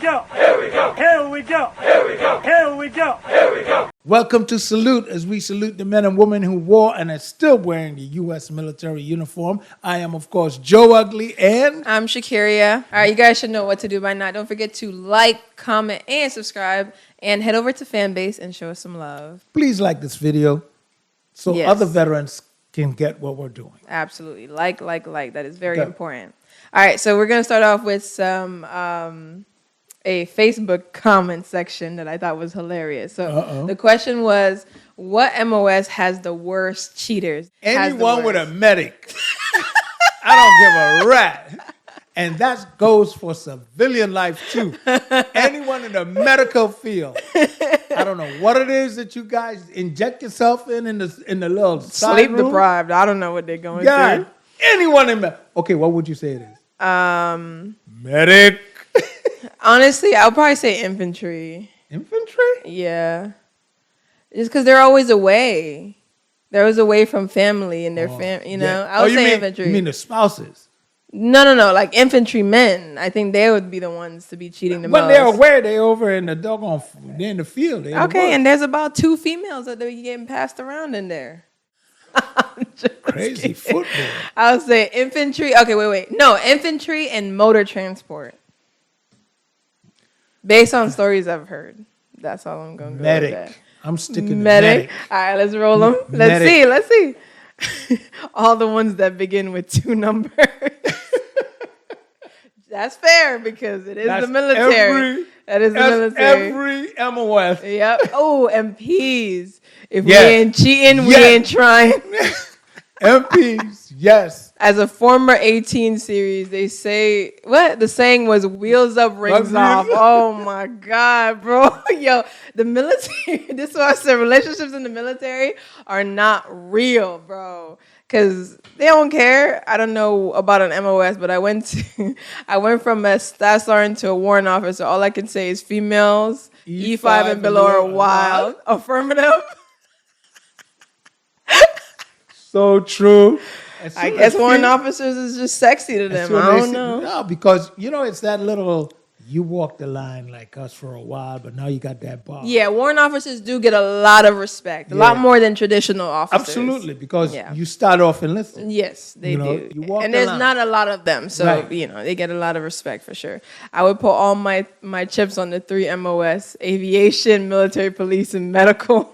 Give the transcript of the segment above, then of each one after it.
go. Here we go. Here we go. Here we go. Here we go. Here we go. Welcome to Salute, as we salute the men and women who wore and are still wearing the U.S. military uniform. I am, of course, Joe Ugly, and I'm Shakiria. All right, you guys should know what to do by now. Don't forget to like, comment, and subscribe, and head over to Fanbase and show us some love. Please like this video so other veterans can get what we're doing. Absolutely. Like. That is very important. All right, so we're going to start off with some a Facebook comment section that I thought was hilarious. So the question was, what MOS has the worst cheaters? Anyone with a medic. I don't give a rat. And that goes for civilian life, too. Anyone in the medical field. I don't know what it is that you guys inject yourself in the little side sleep room. Deprived. I don't know what they're going through. Anyone in okay, what would you say it is? Medic. Honestly, I'll probably say infantry. Infantry? Yeah. Just because they're always away. They're always away from family and their family, know? I would say infantry. You mean the spouses? No. Like infantrymen. I think they would be the ones to be cheating the most. When they're away, they're over in the doggone, they're in the field. Okay, and there's about 2 females that they're getting passed around in there. Crazy football. I would say infantry. Okay, wait. No, infantry and motor transport. Based on stories I've heard. That's all I'm going to go with that. I'm sticking to medic. All right, let's roll them. Let's see. All the ones that begin with 2 numbers. That's fair because it is the military. That is the military. Every MOS. Yep. Oh, MPs. If we ain't cheating, we ain't trying. MPs, yes. As a former 18 series, they say, the saying was wheels up, rings off. Oh my God, bro. Yo, the military, this is why I said relationships in the military are not real, bro. Because they don't care. I don't know about an MOS, but I went from a staff sergeant to a warrant officer. All I can say is females, E5 and below are wild. Affirmative. So true. I guess warrant officers is just sexy to them. I don't know. No, because, it's that little, you walk the line like us for a while, but now you got that bar. Yeah, warrant officers do get a lot of respect. A lot more than traditional officers. Absolutely, because you start off enlisted. Yes, they do. You walk and there's not a lot of them, so, they get a lot of respect for sure. I would put all my chips on the 3 MOS, aviation, military, police, and medical.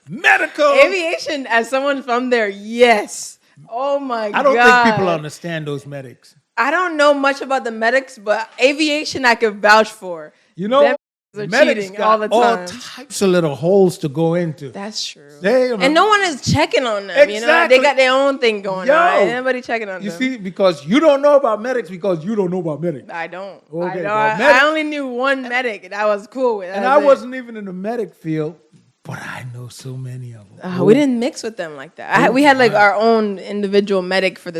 Medical. Aviation, as someone from there, yes. Oh my God. I don't think people understand those medics. I don't know much about the medics, but aviation I could vouch for. Medics got all the time. All types of little holes to go into. That's true. And no one is checking on them. Exactly. They got their own thing going on. Ain't nobody checking on them. You see, because you don't know about medics because you don't know about medics. I don't. Okay, I only knew one medic that I was cool with. And I wasn't even in the medic field. But I know so many of them. We didn't mix with them like that. We had like our own individual medic for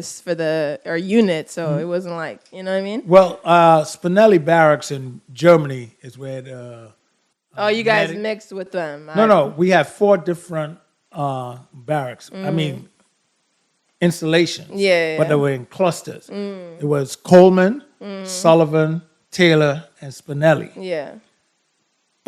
our unit, so it wasn't like, you know what I mean? Well, Spinelli Barracks in Germany is where the you guys mixed with them. No, we have 4 different barracks. I mean, installations. Yeah. But they were in clusters. It was Coleman, Sullivan, Taylor, and Spinelli. Yeah.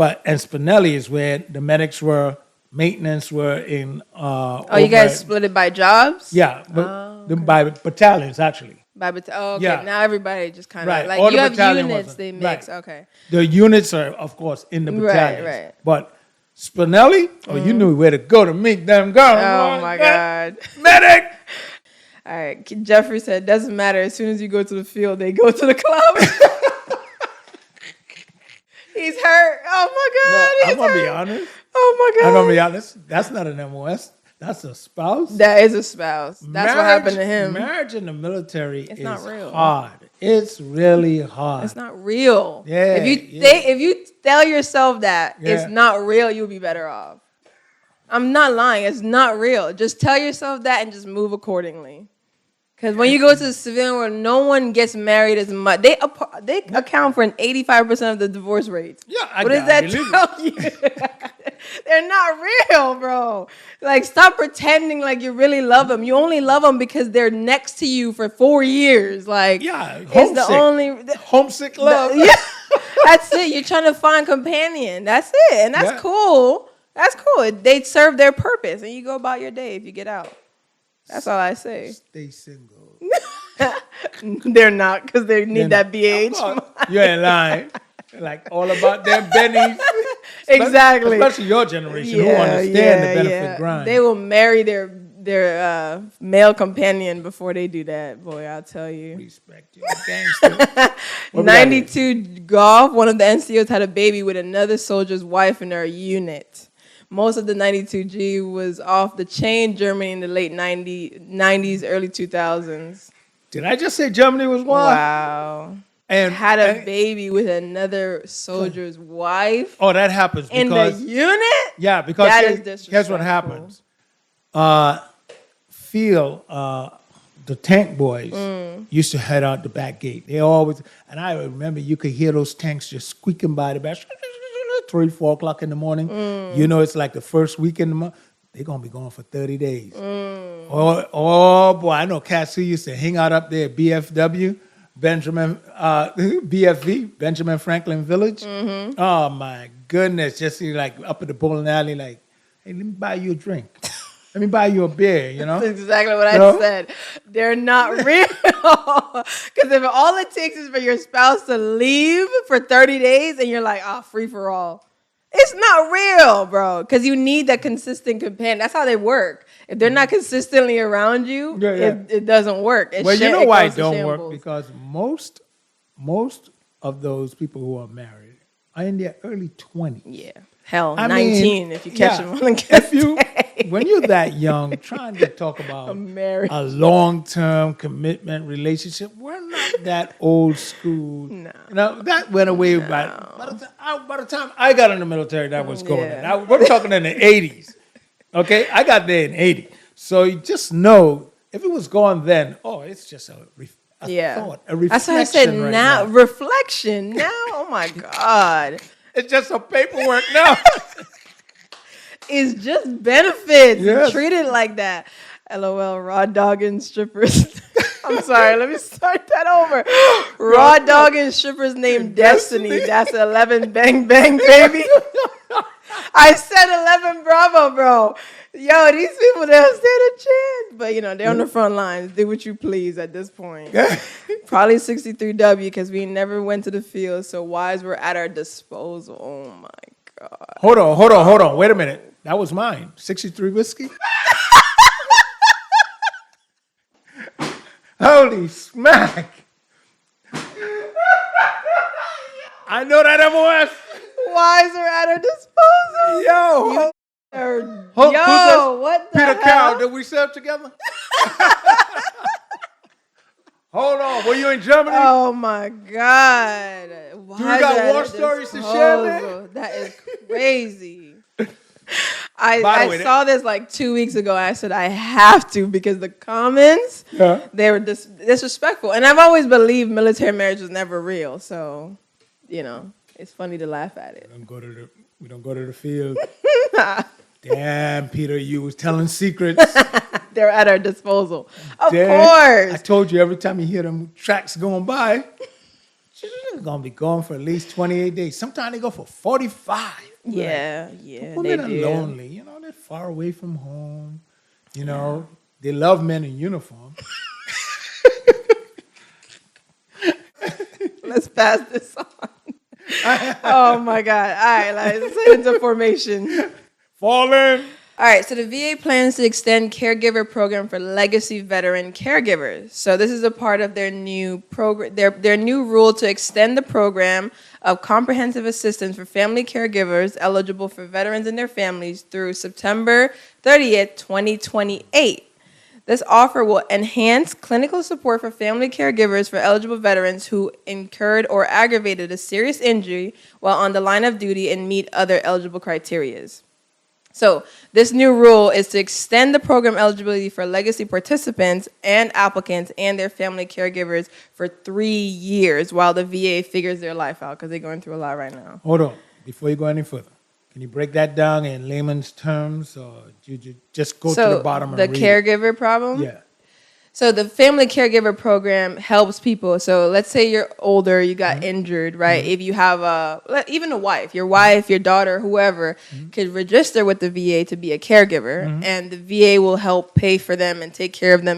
And Spinelli is where the medics were, maintenance were in. You guys split it by jobs? Yeah, by battalions, actually. Okay. Yeah. Now everybody just kind of like all you have units, they mix. Right. Okay. The units are, of course, in the battalions. Right. But Spinelli, you knew where to go to meet them girls. Oh, my God. Medic! All right. Jeffrey said, doesn't matter. As soon as you go to the field, they go to the club. He's hurt. Oh, my God. I'm going to be honest. Oh, my God. I'm going to be honest. That's not an MOS. That's a spouse. That is a spouse. That's what happened to him. Marriage in the military is not real. Hard. It's really hard. It's not real. Yeah. If you tell yourself that it's not real, you'll be better off. I'm not lying. It's not real. Just tell yourself that and just move accordingly. Because when you go to the civilian world, no one gets married as much. They account for an 85% of the divorce rates. Yeah, what does that tell you? They're not real, bro. Like, stop pretending like you really love them. You only love them because they're next to you for 4 years. Like, homesick. it's the only homesick love. That's it. You're trying to find companion. That's it. And that's Yeah. cool. That's cool. They serve their purpose, and you go about your day if you get out. That's all I say. Stay single. They're not, because they need that Of BH. course, you ain't lying. Like all about them bennies. Exactly. Especially your generation who understand the benefit grind. They will marry their male companion before they do that. Boy, I'll tell you. Respect you, gangster. What we got 92 Golf, one of the NCOs had a baby with another soldier's wife in their unit. Most of the 92G was off the chain Germany in the late 90s, early 2000s. Did I just say Germany was one? Wow. And Had a baby with another soldier's wife Oh, that happens in the because unit? yeah, because That is disrespectful. here's what happens. The tank boys used to head out the back gate. They always, and I remember you could hear those tanks just squeaking by the back, 3, 4 o'clock in the morning. You know, it's like the first week in the month. They're going to be gone for 30 days. Oh, boy, I know cats who used to hang out up there at BFW, BFV, Benjamin Franklin Village. Oh, my goodness. Just like up at the bowling alley, like, hey, let me buy you a drink. Let me buy you a beer, you know? That's exactly what I said. They're not real. Because if all it takes is for your spouse to leave for 30 days and you're like, free for all. It's not real, bro. Because you need that consistent companion. That's how they work. If they're not consistently around you, it doesn't work. Well, you know why it don't work? Because most of those people who are married are in their early 20s. Yeah. Hell, I 19 mean, if you catch them on the when you're that young, trying to talk about a long-term commitment relationship, we're not that old school. No. You know, that went away by the time I got in the military, that was going on. We're talking in the 80s. Okay? I got there in 80. So you just know, if it was gone then, it's just a thought, a reflection. That's why I said right now. Reflection. Now, oh my God. It's just a paperwork now. It's just benefits. Yes. Treat it like that. LOL, raw dog and strippers. I'm sorry, let me start that over. Raw dog and strippers named Destiny. That's 11 bang bang, baby. I said 11 Bravo, bro. Yo, these people, they don't stand a chance. But, they're on the front lines. Do what you please at this point. Probably 63W because we never went to the field, so wives were at our disposal. Oh, my God. Hold on. Wait a minute. That was mine. 63 whiskey? Holy smack. I know that MOS. Wives are at our disposal. Yo. What the Peter hell? Carroll, did we serve together? Hold on. Were you in Germany? Oh, my God. Do you got war stories to share, man? That is crazy. I saw this like 2 weeks ago. I said I have to because the comments, they were disrespectful. And I've always believed military marriage was never real. So, it's funny to laugh at it. We don't go to the field. Damn, Peter, you was telling secrets. They're at our disposal. Of course. I told you every time you hear them tracks going by, they're going to be gone for at least 28 days. Sometimes they go for 45. Yeah, women are lonely. They're far away from home. They love men in uniform. Let's pass this on. Oh, my God. All right, let's head into formation. Fall in. All right, so the VA plans to extend caregiver program for legacy veteran caregivers. So this is a part of their new program, their new rule to extend the program of comprehensive assistance for family caregivers eligible for veterans and their families through September 30th, 2028. This offer will enhance clinical support for family caregivers for eligible veterans who incurred or aggravated a serious injury while on the line of duty and meet other eligible criteria. So this new rule is to extend the program eligibility for legacy participants and applicants and their family caregivers for 3 years while the VA figures their life out because they're going through a lot right now. Hold on. Before you go any further, can you break that down in layman's terms or you just go to the bottom and read the caregiver problem? Yeah. So the family caregiver program helps people. So let's say you're older, you got injured, right? If you have even your wife, your daughter, whoever could register with the VA to be a caregiver, and the VA will help pay for them and take care of them.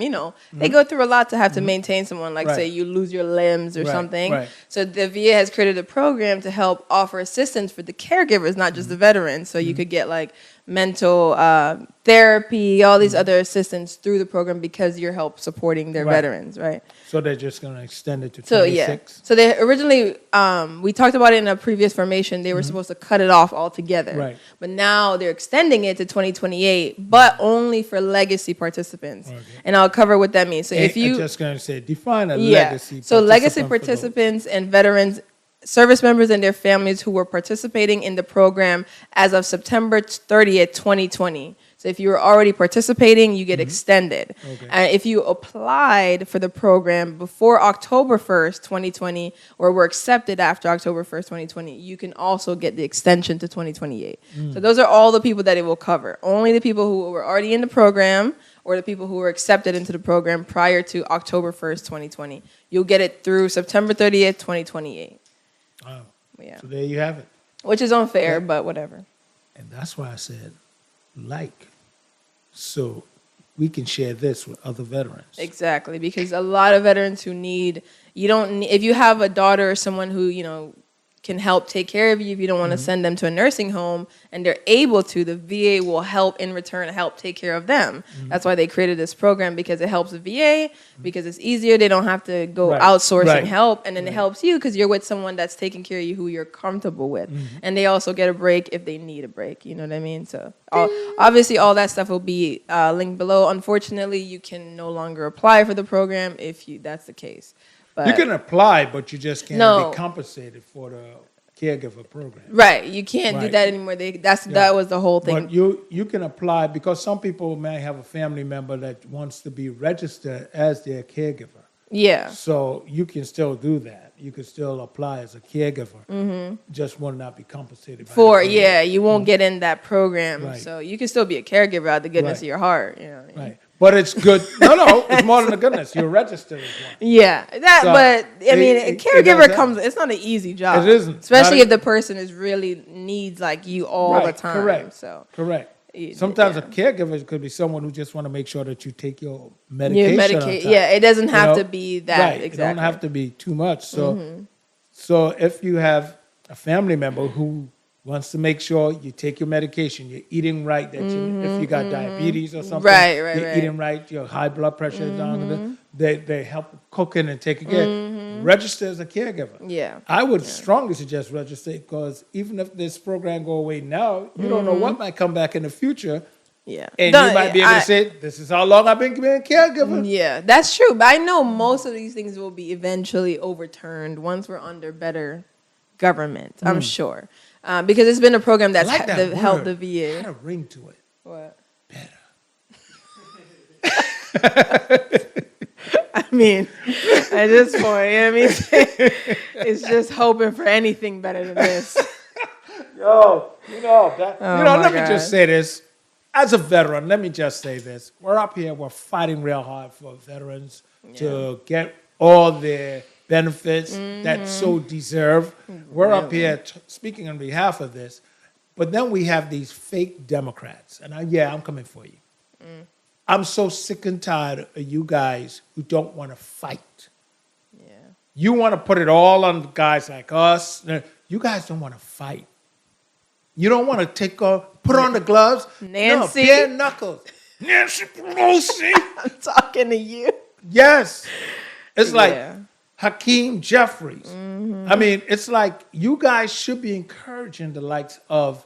They go through a lot to have to maintain someone. Like say you lose your limbs or something. Right. So the VA has created a program to help offer assistance for the caregivers, not just the veterans. So you could get like mental therapy, all these other assistance through the program because you're help supporting their veterans, right? So they're just going to extend it to 26? So they originally, we talked about it in a previous formation, they were supposed to cut it off altogether. Right. But now they're extending it to 2028, but only for legacy participants. Okay. And I'll cover what that means. So if you... I'm just going to say, define a legacy participant. So legacy participants and veterans, service members and their families who were participating in the program as of September 30th, 2020. So if you were already participating, you get extended. Okay. And if you applied for the program before October 1st, 2020, or were accepted after October 1st, 2020, you can also get the extension to 2028. So those are all the people that it will cover. Only the people who were already in the program or the people who were accepted into the program prior to October 1st, 2020. You'll get it through September 30th, 2028. Wow. Yeah. So there you have it. Which is unfair, but whatever. And that's why I said, so we can share this with other veterans. Exactly, because a lot of veterans who if you have a daughter or someone who, can help take care of you, if you don't want to send them to a nursing home and they're able to, the VA will help in return help take care of them. That's why they created this program, because it helps the VA, because it's easier. They don't have to go outsourcing help, and then it helps you because you're with someone that's taking care of you who you're comfortable with. And they also get a break if they need a break, you know what I mean? So obviously all that stuff will be linked below. Unfortunately, you can no longer apply for the program if that's the case. But you can apply, but you just can't be compensated for the caregiver program. Right. You can't do that anymore. That was the whole thing. But you can apply, because some people may have a family member that wants to be registered as their caregiver. Yeah. So you can still do that. You can still apply as a caregiver. Just will not be compensated by you won't get in that program. Right. So you can still be a caregiver out of the goodness of your heart. Right. But it's good. No, it's more than the goodness. You're registered as one. Yeah, but a caregiver it's not an easy job. It isn't. Especially if the person really needs like you all the time. Correct. So correct. Sometimes a caregiver could be someone who just want to make sure that you take your medication on time. Yeah, it doesn't have to be that. Right. Exactly. It don't have to be too much. So if you have a family member who wants to make sure you take your medication, you're eating right, that if you got diabetes or something, you're eating right, your high blood pressure is down, they help cooking and taking care. Register as a caregiver. Yeah. I would strongly suggest register, because even if this program go away now, you don't know what might come back in the future. Yeah. And you might be able to say, this is how long I've been being a caregiver. Yeah, that's true. But I know most of these things will be eventually overturned once we're under better government, I'm sure. Because it's been a program that's helped the VA. It had a ring to it. What? Better. I mean, at this point, it's just hoping for anything better than this. Let me just say this. As a veteran, let me just say this. We're up here, we're fighting real hard for veterans to get all their benefits that so deserve. We're up here speaking on behalf of this, but then we have these fake Democrats, and I'm coming for you. I'm so sick and tired of you guys who don't want to fight. Yeah. You want to put it all on guys like us. You guys don't want to fight. You don't want to put on the gloves. Nancy. No, bare knuckles. Nancy Pelosi. I'm talking to you. Yes. It's like Hakeem Jeffries. I mean, it's like you guys should be encouraging the likes of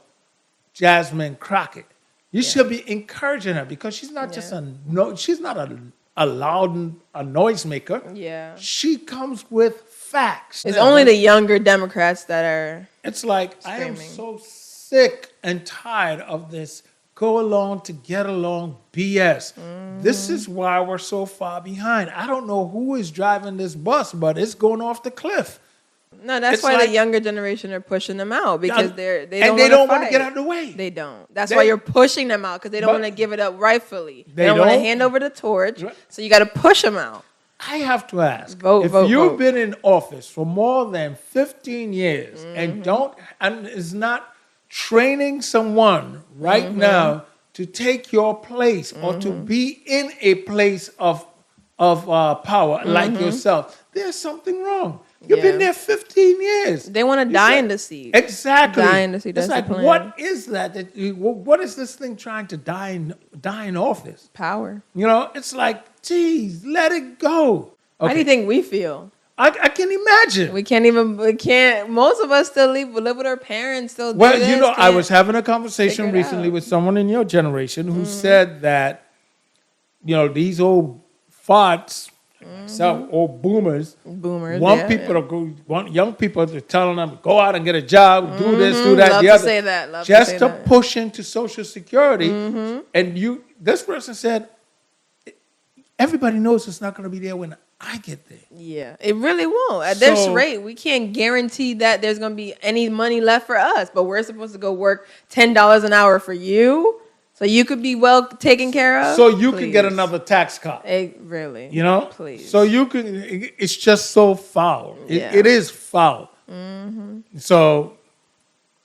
Jasmine Crockett. You should be encouraging her, because she's not just she's not a loud noisemaker. Yeah. She comes with facts. It's only the younger Democrats that are It's like, screaming. I am so sick and tired of this go along to get along BS. This is why we're so far behind. I don't know who is driving this bus, but it's going off the cliff. No, that's It's why like- the younger generation are pushing them out because they and they don't want to get out of the way. They don't. That's why you're pushing them out because they don't But- want to give it up rightfully. They They don't want to don't? hand over the torch. Right. So you got to puch them out. I have to ask, Vote, if vote, you've vote. been in office for more than 15 years Mm-hmm. and is not training someone right Mm-hmm. now to take your place or to be in a place of power like yourself, there's something wrong. You've been Mm-hmm. Yeah. there 15 years. They want to die in the seat. Exactly. Die in the seat, It's that's like, the plan. what is that? What is this thing trying to die in office? Power. You know, it's like, geez, let it go. How do you think we feel? I can imagine. We can't, most of us still live with our parents, still do Well, this, you know, I can't was having a conversation figure it recently out. with someone in your generation who said that, you know, these old farts, some old boomers, Boomers, want yeah, people yeah. to go, want young people to tell them, go out and get a job, do this, do that, Love the to other. say that, love to just say to that. push into Social Security. And this person said, everybody knows it's not going to be there when I get there. Yeah, it really won't. At this So- rate, we can't guarantee that there's going to be any money left for us, but we're supposed to go work $10 an hour for you so you could be well taken care of. So you can get Please. another tax cut. Really. You know? Please. So you can, it's just so foul. Yeah. It is foul. So,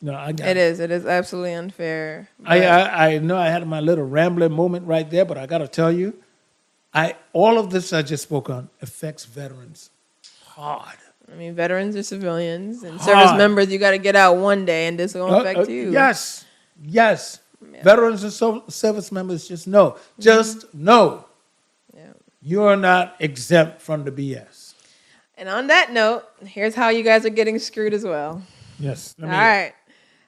no, I got It is absolutely unfair. I know I had my little rambling moment right there, but I got to tell you, all of this I just spoke on affects veterans hard. I mean, veterans are civilians and Hard. service members, you got to get out one day and this will affect you. Yes. Yeah. Veterans and service members just know. Just know Yeah. you're not exempt from the BS. And on that note, here's how you guys are getting screwed as well. Yes. All right.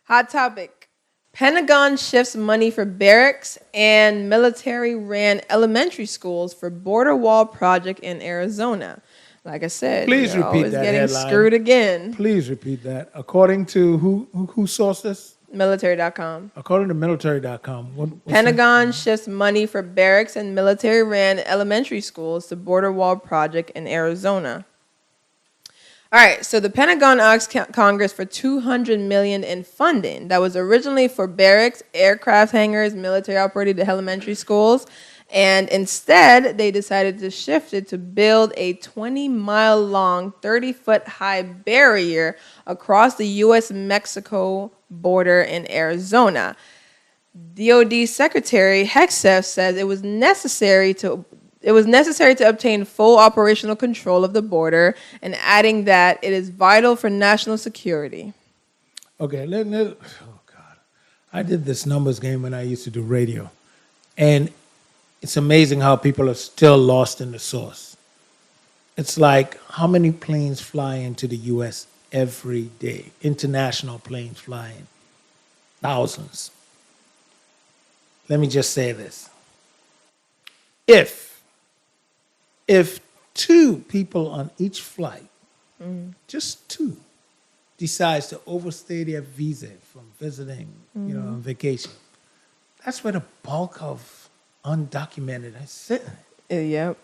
Hot topic. Pentagon shifts money for barracks and military-ran elementary schools for border wall project in Arizona. Like I said, Please you're repeat always that getting headline. screwed again. Please repeat that. According to who sourced this? Military.com. According to military.com. What's Pentagon shifts money for barracks and military-ran elementary schools to border wall project in Arizona. All right, so the Pentagon asked Congress for $200 million in funding that was originally for barracks, aircraft hangars, military-operated elementary schools, and instead they decided to shift it to build a 20-mile-long, 30-foot-high barrier across the U.S.-Mexico border in Arizona. DoD Secretary Hegseth says it was necessary to obtain full operational control of the border, and adding that it is vital for national security. Okay, oh God. I did this numbers game when I used to do radio. And it's amazing how people are still lost in the source. It's like how many planes fly into the U.S. every day? International planes flying. Thousands. Let me just say this. If two people on each flight, just two, decides to overstay their visa from visiting, on vacation, that's where the bulk of undocumented are sitting. Yep.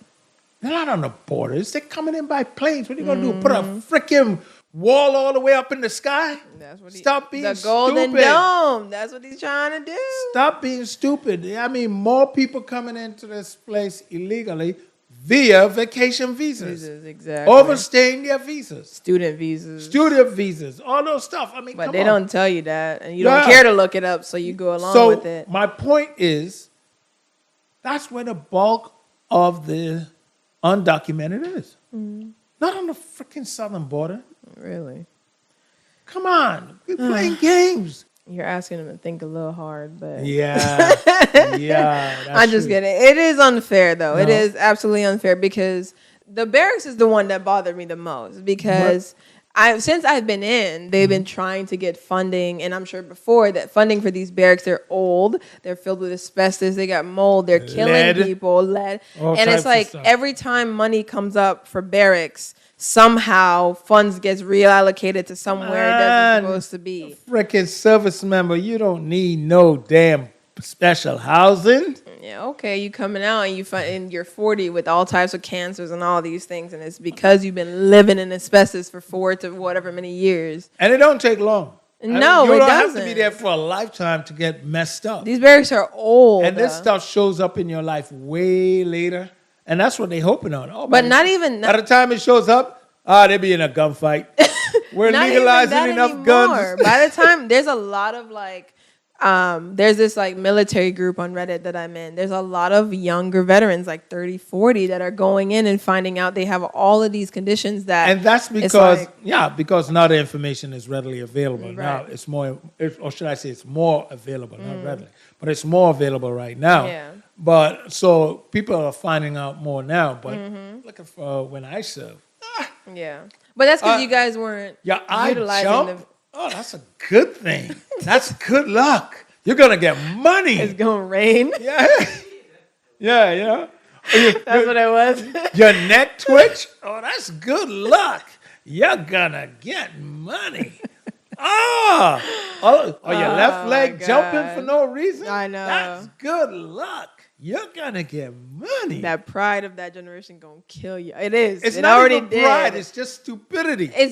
They're not on the borders. They're coming in by planes. What are you going to do? Put a freaking wall all the way up in the sky? That's what Stop being the Golden stupid. Dome. That's what he's trying to do. Stop being stupid. I mean, more people coming into this place illegally via vacation visas. Exactly. Overstaying their visas. Student visas. Student visas. All those stuff. I mean, But come they on. don't tell you that, and you don't Yeah. care to look it up, so you go along with it. My point is, that's where the bulk of the undocumented is. Not on the freaking southern border. Really. Come on. We're playing games. You're asking them to think a little hard, but Yeah. Yeah. I'm just kidding. It is unfair, though. It No. is absolutely unfair because the barracks is the one that bothered me the most because since I've been in, they've been trying to get funding, and I'm sure before that funding for these barracks, they're old, they're filled with asbestos, they got mold, they're killing Lead. people, lead. All And types it's of like stuff. every time money comes up for barracks, somehow funds gets reallocated to somewhere it Man. doesn't supposed to be. Freaking service member, you don't need no damn special housing. Yeah, okay, you coming out and and you're 40 with all types of cancers and all these things, and it's because you've been living in asbestos for 4 to whatever many years. And it don't take long. No, you it don't doesn't. have to be there for a lifetime to get messed up. These barracks are old. And this stuff shows up in your life way later. And that's what they're hoping on. Oh, but by the time it shows up, they'll be in a gunfight. We're legalizing enough guns. By the time, there's a lot of like, there's this like military group on Reddit that I'm in. There's a lot of younger veterans, like 30, 40, that are going in and finding out they have all of these conditions that. And that's because, because now the information is readily available. Right. Now it's more, or should I say it's more available, not readily, but it's more available right now. Yeah. But so people are finding out more now, but looking for when I served. Yeah. But that's because you guys weren't utilizing Oh, that's a good thing. That's good luck. You're going to get money. It's going to rain. Yeah. Yeah. That's what it was. Your neck twitch? Oh, that's good luck. You're going to get money. Or your left leg jumping for no reason? I know. That's good luck. You're going to get money. That pride of that generation going to kill you. It is. It's it not already even pride. It's just stupidity. A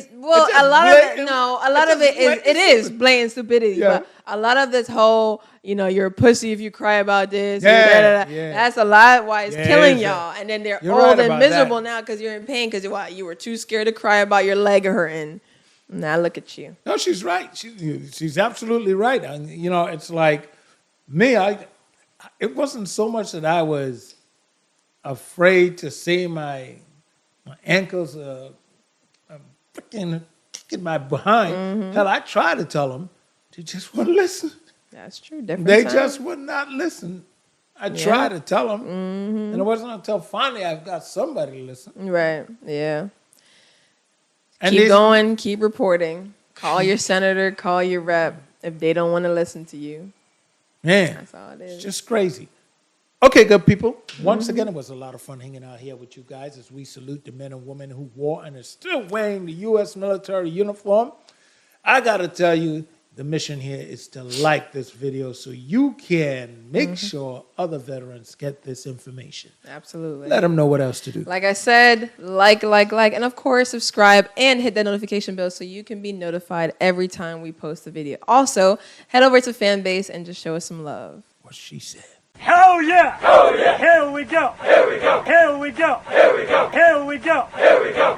lot of it is blatant stupidity. Yeah. But a lot of this whole, you're a pussy if you cry about this. Yeah. That's a lot why it's killing y'all. And then they're old and miserable now because you're in pain because you were too scared to cry about your leg hurting. Now look at you. No, she's right. She's absolutely right. And, it's like me, it wasn't so much that I was afraid to say my ankles freaking kicking my behind. Hell, I tried to tell them. They just wouldn't listen. That's true. Different They time. just would not listen. I tried to tell them. And it wasn't until finally I got somebody to listen. Right. Yeah. And keep going. Keep reporting. Call your senator. Call your rep if they don't want to listen to you. Man, that's all it is. It's just crazy. Okay, good people. Once again, it was a lot of fun hanging out here with you guys as we salute the men and women who wore and are still wearing the U.S. military uniform. I got to tell you, the mission here is to like this video so you can make sure other veterans get this information. Absolutely. Let them know what else to do. Like I said, like, and of course, subscribe and hit that notification bell so you can be notified every time we post a video. Also, head over to Fanbase and just show us some love. What she said. Hell yeah! Hell yeah! Here we go! Here we go! Here we go! Here we go! Here we go! Here we go!